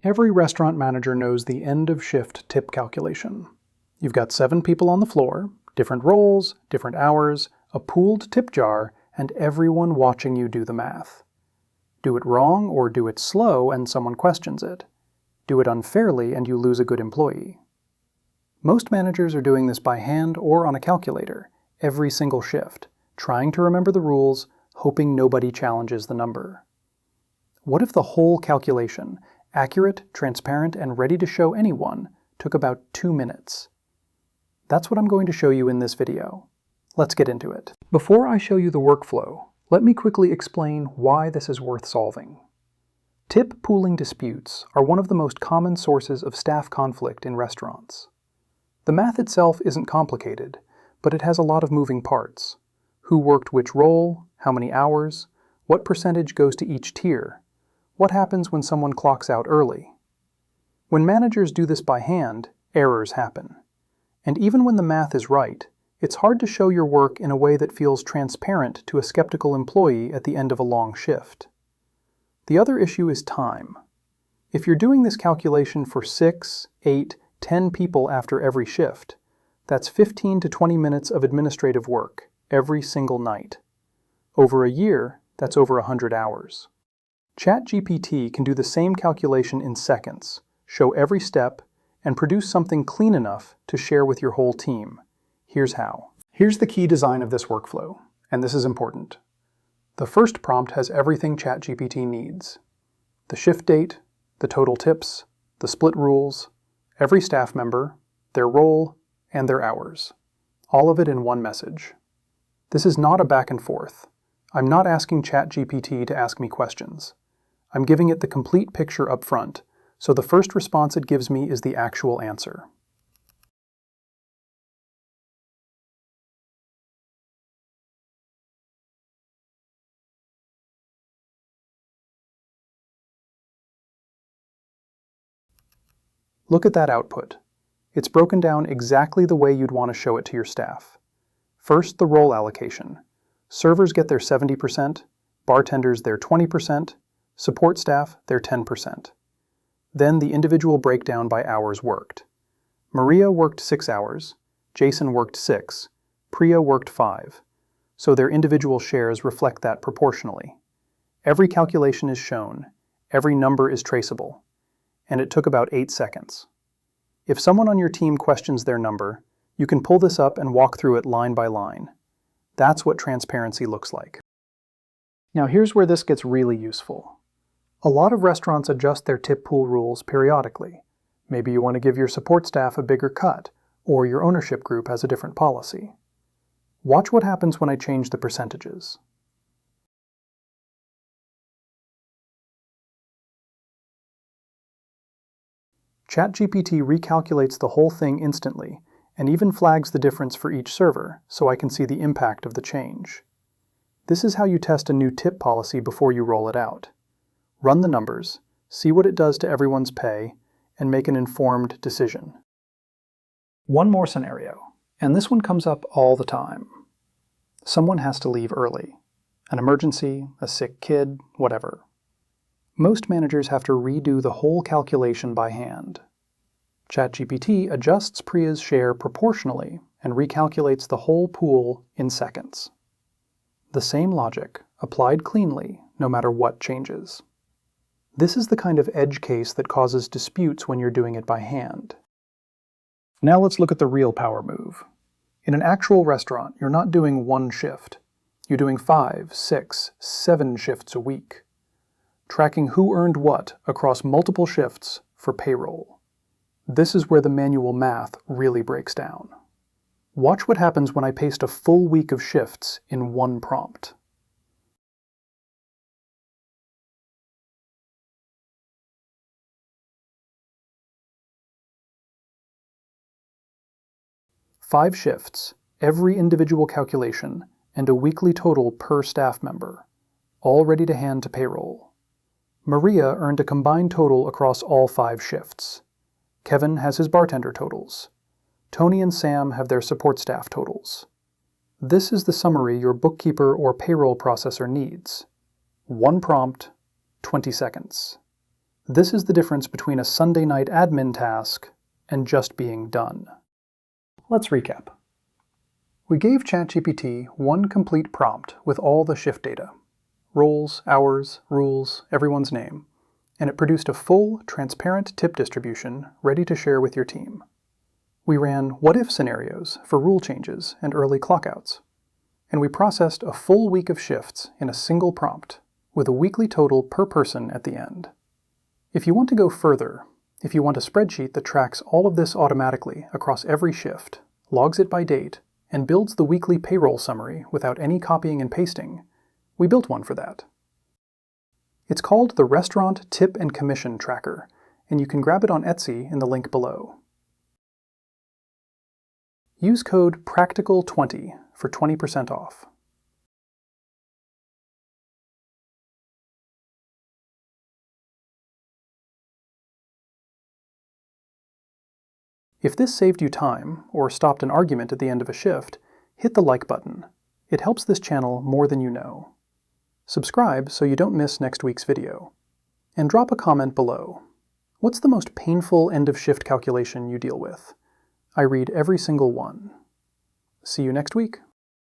Every restaurant manager knows the end-of-shift tip calculation. You've got 7 people on the floor, different roles, different hours, a pooled tip jar, and everyone watching you do the math. Do it wrong or do it slow and someone questions it. Do it unfairly and you lose a good employee. Most managers are doing this by hand or on a calculator, every single shift, trying to remember the rules, hoping nobody challenges the number. What if the whole calculation, accurate, transparent, and ready to show anyone, took about 2 minutes? That's what I'm going to show you in this video. Let's get into it. Before I show you the workflow, let me quickly explain why this is worth solving. Tip pooling disputes are one of the most common sources of staff conflict in restaurants. The math itself isn't complicated, but it has a lot of moving parts. Who worked which role, how many hours, what percentage goes to each tier, what happens when someone clocks out early. When managers do this by hand, errors happen. And even when the math is right, it's hard to show your work in a way that feels transparent to a skeptical employee at the end of a long shift. The other issue is time. If you're doing this calculation for 6, 8, 10 people after every shift, that's 15 to 20 minutes of administrative work every single night. Over a year, that's over 100 hours. ChatGPT can do the same calculation in seconds, show every step, and produce something clean enough to share with your whole team. Here's how. Here's the key design of this workflow, and this is important. The first prompt has everything ChatGPT needs. The shift date, the total tips, the split rules, every staff member, their role, and their hours. All of it in one message. This is not a back and forth. I'm not asking ChatGPT to ask me questions. I'm giving it the complete picture up front, so the first response it gives me is the actual answer. Look at that output. It's broken down exactly the way you'd want to show it to your staff. First, the role allocation. Servers get their 70%, bartenders their 20%, support staff their 10%. Then the individual breakdown by hours worked. Maria worked 6 hours, Jason worked 6, Priya worked 5. So their individual shares reflect that proportionally. Every calculation is shown, every number is traceable, and it took about 8 seconds. If someone on your team questions their number, you can pull this up and walk through it line by line. That's what transparency looks like. Now here's where this gets really useful. A lot of restaurants adjust their tip pool rules periodically. Maybe you want to give your support staff a bigger cut, or your ownership group has a different policy. Watch what happens when I change the percentages. ChatGPT recalculates the whole thing instantly, and even flags the difference for each server, so I can see the impact of the change. This is how you test a new tip policy before you roll it out. Run the numbers, see what it does to everyone's pay, and make an informed decision. One more scenario, and this one comes up all the time. Someone has to leave early. An emergency, a sick kid, whatever. Most managers have to redo the whole calculation by hand. ChatGPT adjusts Priya's share proportionally and recalculates the whole pool in seconds. The same logic, applied cleanly, no matter what changes. This is the kind of edge case that causes disputes when you're doing it by hand. Now let's look at the real power move. In an actual restaurant, you're not doing one shift. You're doing 5, 6, 7 shifts a week. Tracking who earned what across multiple shifts for payroll. This is where the manual math really breaks down. Watch what happens when I paste a full week of shifts in one prompt. Five shifts, every individual calculation, and a weekly total per staff member, all ready to hand to payroll. Maria earned a combined total across all 5 shifts. Kevin has his bartender totals. Tony and Sam have their support staff totals. This is the summary your bookkeeper or payroll processor needs. One prompt, 20 seconds. This is the difference between a Sunday night admin task and just being done. Let's recap. We gave ChatGPT one complete prompt with all the shift data: roles, hours, rules, everyone's name, and it produced a full, transparent tip distribution ready to share with your team. We ran what-if scenarios for rule changes and early clockouts, and we processed a full week of shifts in a single prompt, with a weekly total per person at the end. If you want to go further, if you want a spreadsheet that tracks all of this automatically across every shift, logs it by date, and builds the weekly payroll summary without any copying and pasting, we built one for that. It's called the Restaurant Tip and Commission Tracker, and you can grab it on Etsy in the link below. Use code PRACTICAL20 for 20% off. If this saved you time, or stopped an argument at the end of a shift, hit the like button. It helps this channel more than you know. Subscribe so you don't miss next week's video. And drop a comment below. What's the most painful end-of-shift calculation you deal with? I read every single one. See you next week.